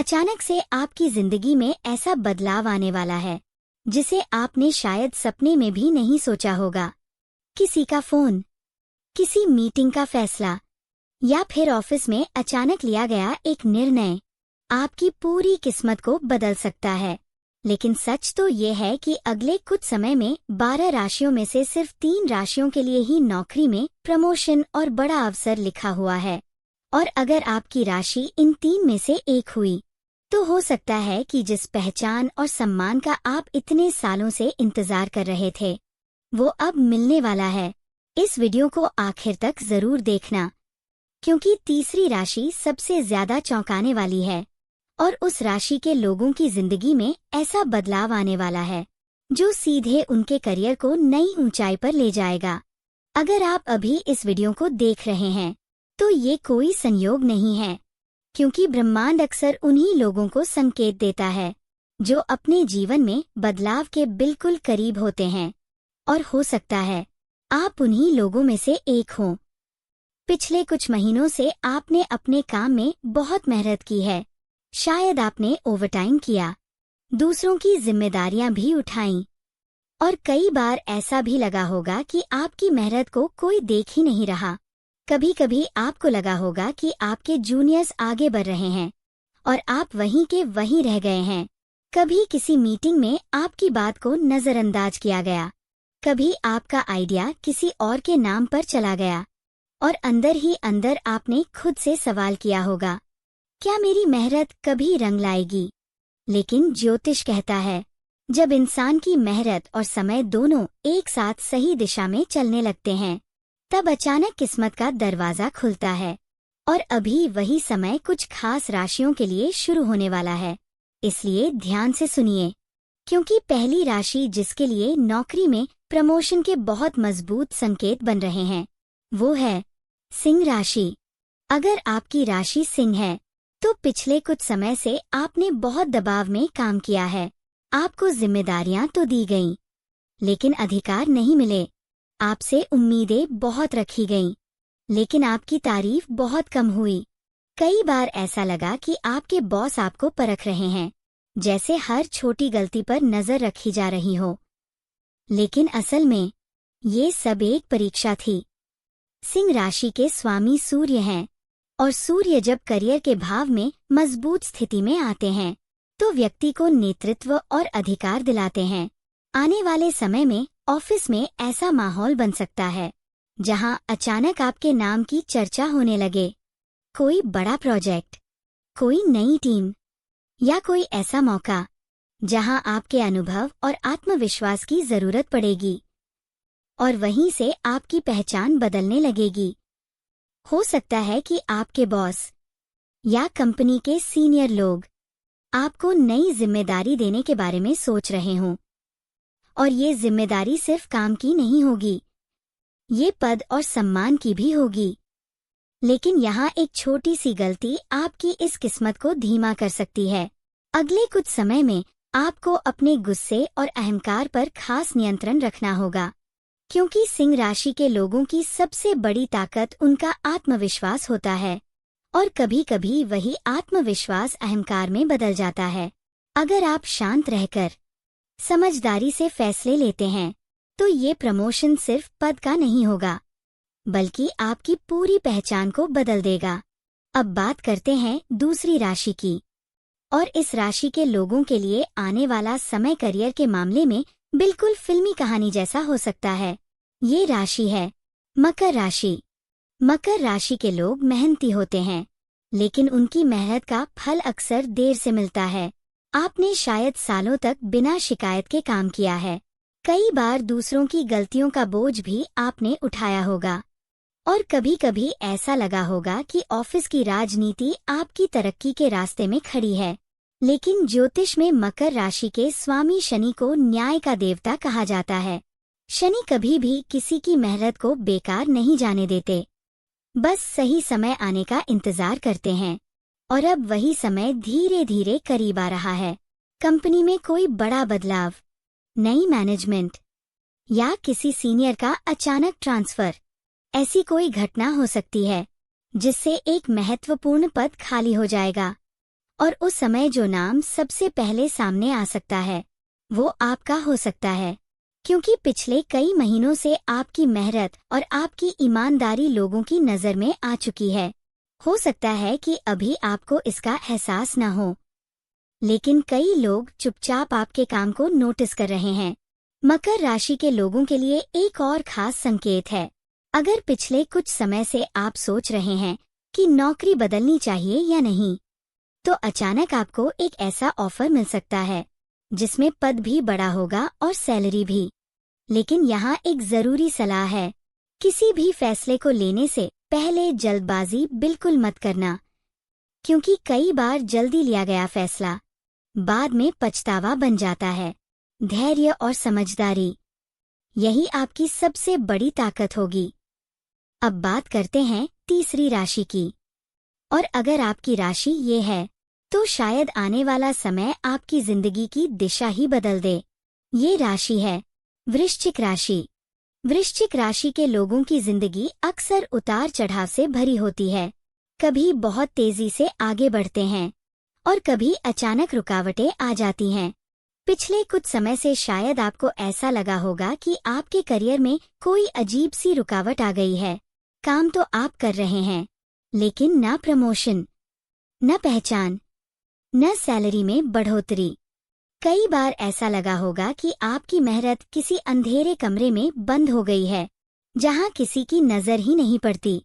अचानक से आपकी जिंदगी में ऐसा बदलाव आने वाला है जिसे आपने शायद सपने में भी नहीं सोचा होगा। किसी का फोन, किसी मीटिंग का फैसला या फिर ऑफिस में अचानक लिया गया एक निर्णय आपकी पूरी किस्मत को बदल सकता है। लेकिन सच तो ये है कि अगले कुछ समय में 12 राशियों में से सिर्फ 3 राशियों के लिए ही नौकरी में प्रमोशन और बड़ा अवसर लिखा हुआ है। और अगर आपकी राशि इन 3 में से एक हुई तो हो सकता है कि जिस पहचान और सम्मान का आप इतने सालों से इंतजार कर रहे थे वो अब मिलने वाला है। इस वीडियो को आखिर तक जरूर देखना, क्योंकि तीसरी राशि सबसे ज्यादा चौंकाने वाली है और उस राशि के लोगों की जिंदगी में ऐसा बदलाव आने वाला है जो सीधे उनके करियर को नई ऊंचाई पर ले जाएगा। अगर आप अभी इस वीडियो को देख रहे हैं तो ये कोई संयोग नहीं है, क्योंकि ब्रह्मांड अक्सर उन्हीं लोगों को संकेत देता है जो अपने जीवन में बदलाव के बिल्कुल करीब होते हैं। और हो सकता है आप उन्हीं लोगों में से एक हों। पिछले कुछ महीनों से आपने अपने काम में बहुत मेहनत की है। शायद आपने ओवरटाइम किया, दूसरों की जिम्मेदारियां भी उठाईं और कई बार ऐसा भी लगा होगा कि आपकी मेहनत को कोई देख ही नहीं रहा। कभी कभी आपको लगा होगा कि आपके जूनियर्स आगे बढ़ रहे हैं और आप वहीं के वहीं रह गए हैं। कभी किसी मीटिंग में आपकी बात को नजरअंदाज किया गया, कभी आपका आइडिया किसी और के नाम पर चला गया और अंदर ही अंदर आपने खुद से सवाल किया होगा, क्या मेरी मेहनत कभी रंग लाएगी? लेकिन ज्योतिष कहता है, जब इंसान की मेहनत और समय दोनों एक साथ सही दिशा में चलने लगते हैं तब अचानक किस्मत का दरवाजा खुलता है। और अभी वही समय कुछ खास राशियों के लिए शुरू होने वाला है, इसलिए ध्यान से सुनिए, क्योंकि पहली राशि जिसके लिए नौकरी में प्रमोशन के बहुत मजबूत संकेत बन रहे हैं वो है सिंह राशि। अगर आपकी राशि सिंह है तो पिछले कुछ समय से आपने बहुत दबाव में काम किया है। आपको जिम्मेदारियां तो दी गईं, लेकिन अधिकार नहीं मिले। आपसे उम्मीदें बहुत रखी गईं, लेकिन आपकी तारीफ बहुत कम हुई। कई बार ऐसा लगा कि आपके बॉस आपको परख रहे हैं, जैसे हर छोटी गलती पर नजर रखी जा रही हो। लेकिन असल में ये सब एक परीक्षा थी। सिंह राशि के स्वामी सूर्य हैं और सूर्य जब करियर के भाव में मजबूत स्थिति में आते हैं तो व्यक्ति को नेतृत्व और अधिकार दिलाते हैं। आने वाले समय में ऑफिस में ऐसा माहौल बन सकता है जहां अचानक आपके नाम की चर्चा होने लगे। कोई बड़ा प्रोजेक्ट, कोई नई टीम या कोई ऐसा मौका जहां आपके अनुभव और आत्मविश्वास की जरूरत पड़ेगी और वहीं से आपकी पहचान बदलने लगेगी। हो सकता है कि आपके बॉस या कंपनी के सीनियर लोग आपको नई जिम्मेदारी देने के बारे में सोच रहे हों, और ये जिम्मेदारी सिर्फ काम की नहीं होगी, ये पद और सम्मान की भी होगी। लेकिन यहाँ एक छोटी सी गलती आपकी इस किस्मत को धीमा कर सकती है। अगले कुछ समय में आपको अपने गुस्से और अहंकार पर खास नियंत्रण रखना होगा, क्योंकि सिंह राशि के लोगों की सबसे बड़ी ताकत उनका आत्मविश्वास होता है और कभी कभी वही आत्मविश्वास अहंकार में बदल जाता है। अगर आप शांत रहकर समझदारी से फैसले लेते हैं तो ये प्रमोशन सिर्फ पद का नहीं होगा, बल्कि आपकी पूरी पहचान को बदल देगा। अब बात करते हैं दूसरी राशि की, और इस राशि के लोगों के लिए आने वाला समय करियर के मामले में बिल्कुल फिल्मी कहानी जैसा हो सकता है। ये राशि है मकर राशि। मकर राशि के लोग मेहनती होते हैं, लेकिन उनकी मेहनत का फल अक्सर देर से मिलता है। आपने शायद सालों तक बिना शिकायत के काम किया है। कई बार दूसरों की गलतियों का बोझ भी आपने उठाया होगा और कभी कभी ऐसा लगा होगा कि ऑफिस की राजनीति आपकी तरक्की के रास्ते में खड़ी है। लेकिन ज्योतिष में मकर राशि के स्वामी शनि को न्याय का देवता कहा जाता है। शनि कभी भी किसी की मेहनत को बेकार नहीं जाने देते, बस सही समय आने का इंतजार करते हैं। और अब वही समय धीरे धीरे करीब आ रहा है। कंपनी में कोई बड़ा बदलाव, नई मैनेजमेंट या किसी सीनियर का अचानक ट्रांसफर, ऐसी कोई घटना हो सकती है जिससे एक महत्वपूर्ण पद खाली हो जाएगा। और उस समय जो नाम सबसे पहले सामने आ सकता है वो आपका हो सकता है, क्योंकि पिछले कई महीनों से आपकी मेहनत और आपकी ईमानदारी लोगों की नज़र में आ चुकी है। हो सकता है कि अभी आपको इसका एहसास न हो, लेकिन कई लोग चुपचाप आपके काम को नोटिस कर रहे हैं। मकर राशि के लोगों के लिए एक और खास संकेत है। अगर पिछले कुछ समय से आप सोच रहे हैं कि नौकरी बदलनी चाहिए या नहीं, तो अचानक आपको एक ऐसा ऑफर मिल सकता है जिसमें पद भी बड़ा होगा और सैलरी भी। लेकिन यहाँ एक जरूरी सलाह है, किसी भी फैसले को लेने से पहले जल्दबाजी बिल्कुल मत करना, क्योंकि कई बार जल्दी लिया गया फैसला बाद में पछतावा बन जाता है। धैर्य और समझदारी, यही आपकी सबसे बड़ी ताकत होगी। अब बात करते हैं तीसरी राशि की, और अगर आपकी राशि ये है तो शायद आने वाला समय आपकी जिंदगी की दिशा ही बदल दे। ये राशि है वृश्चिक राशि। वृश्चिक राशि के लोगों की जिंदगी अक्सर उतार चढ़ाव से भरी होती है। कभी बहुत तेजी से आगे बढ़ते हैं और कभी अचानक रुकावटें आ जाती हैं। पिछले कुछ समय से शायद आपको ऐसा लगा होगा कि आपके करियर में कोई अजीब सी रुकावट आ गई है। काम तो आप कर रहे हैं, लेकिन न प्रमोशन, न पहचान, न सैलरी में बढ़ोतरी। कई बार ऐसा लगा होगा कि आपकी मेहनत किसी अंधेरे कमरे में बंद हो गई है, जहां किसी की नजर ही नहीं पड़ती।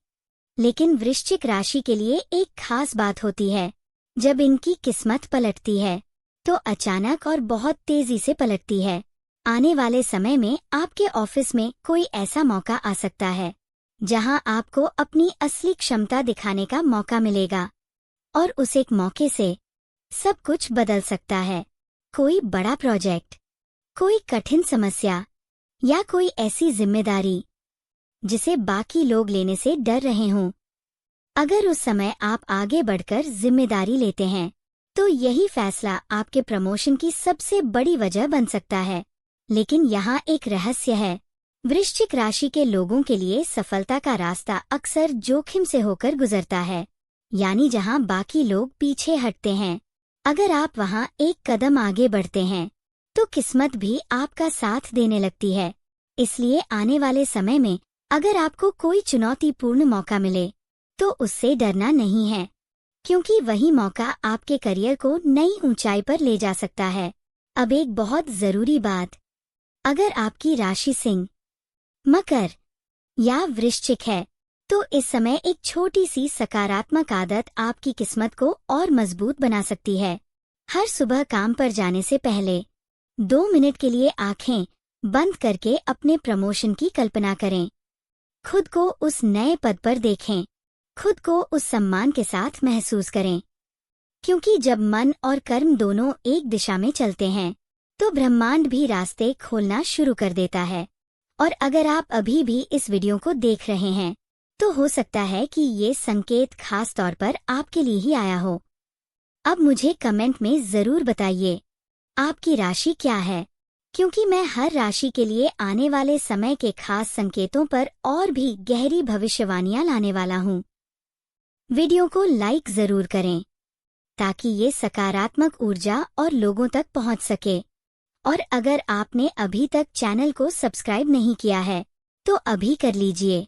लेकिन वृश्चिक राशि के लिए एक खास बात होती है। जब इनकी किस्मत पलटती है तो अचानक और बहुत तेजी से पलटती है। आने वाले समय में आपके ऑफिस में कोई ऐसा मौका आ सकता है जहां आपको अपनी असली क्षमता दिखाने का मौका मिलेगा, और उस एक मौके से सब कुछ बदल सकता है। कोई बड़ा प्रोजेक्ट, कोई कठिन समस्या या कोई ऐसी जिम्मेदारी जिसे बाकी लोग लेने से डर रहे हों। अगर उस समय आप आगे बढ़कर जिम्मेदारी लेते हैं तो यही फैसला आपके प्रमोशन की सबसे बड़ी वजह बन सकता है। लेकिन यहाँ एक रहस्य है, वृश्चिक राशि के लोगों के लिए सफलता का रास्ता अक्सर जोखिम से होकर गुजरता है, यानी जहाँ बाकी लोग पीछे हटते हैं, अगर आप वहाँ एक कदम आगे बढ़ते हैं तो किस्मत भी आपका साथ देने लगती है। इसलिए आने वाले समय में अगर आपको कोई चुनौतीपूर्ण मौका मिले तो उससे डरना नहीं है, क्योंकि वही मौका आपके करियर को नई ऊंचाई पर ले जा सकता है। अब एक बहुत जरूरी बात, अगर आपकी राशि सिंह, मकर या वृश्चिक है तो इस समय एक छोटी सी सकारात्मक आदत आपकी किस्मत को और मजबूत बना सकती है। हर सुबह काम पर जाने से पहले 2 मिनट के लिए आंखें बंद करके अपने प्रमोशन की कल्पना करें। खुद को उस नए पद पर देखें, खुद को उस सम्मान के साथ महसूस करें, क्योंकि जब मन और कर्म दोनों एक दिशा में चलते हैं तो ब्रह्मांड भी रास्ते खोलना शुरू कर देता है। और अगर आप अभी भी इस वीडियो को देख रहे हैं तो हो सकता है कि ये संकेत खास तौर पर आपके लिए ही आया हो। अब मुझे कमेंट में जरूर बताइए आपकी राशि क्या है, क्योंकि मैं हर राशि के लिए आने वाले समय के खास संकेतों पर और भी गहरी भविष्यवाणियां लाने वाला हूँ। वीडियो को लाइक जरूर करें ताकि ये सकारात्मक ऊर्जा और लोगों तक पहुंच सके। और अगर आपने अभी तक चैनल को सब्सक्राइब नहीं किया है तो अभी कर लीजिए,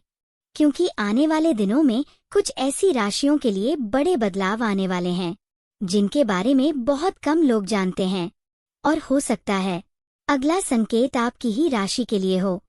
क्योंकि आने वाले दिनों में कुछ ऐसी राशियों के लिए बड़े बदलाव आने वाले हैं जिनके बारे में बहुत कम लोग जानते हैं। और हो सकता है अगला संकेत आपकी ही राशि के लिए हो।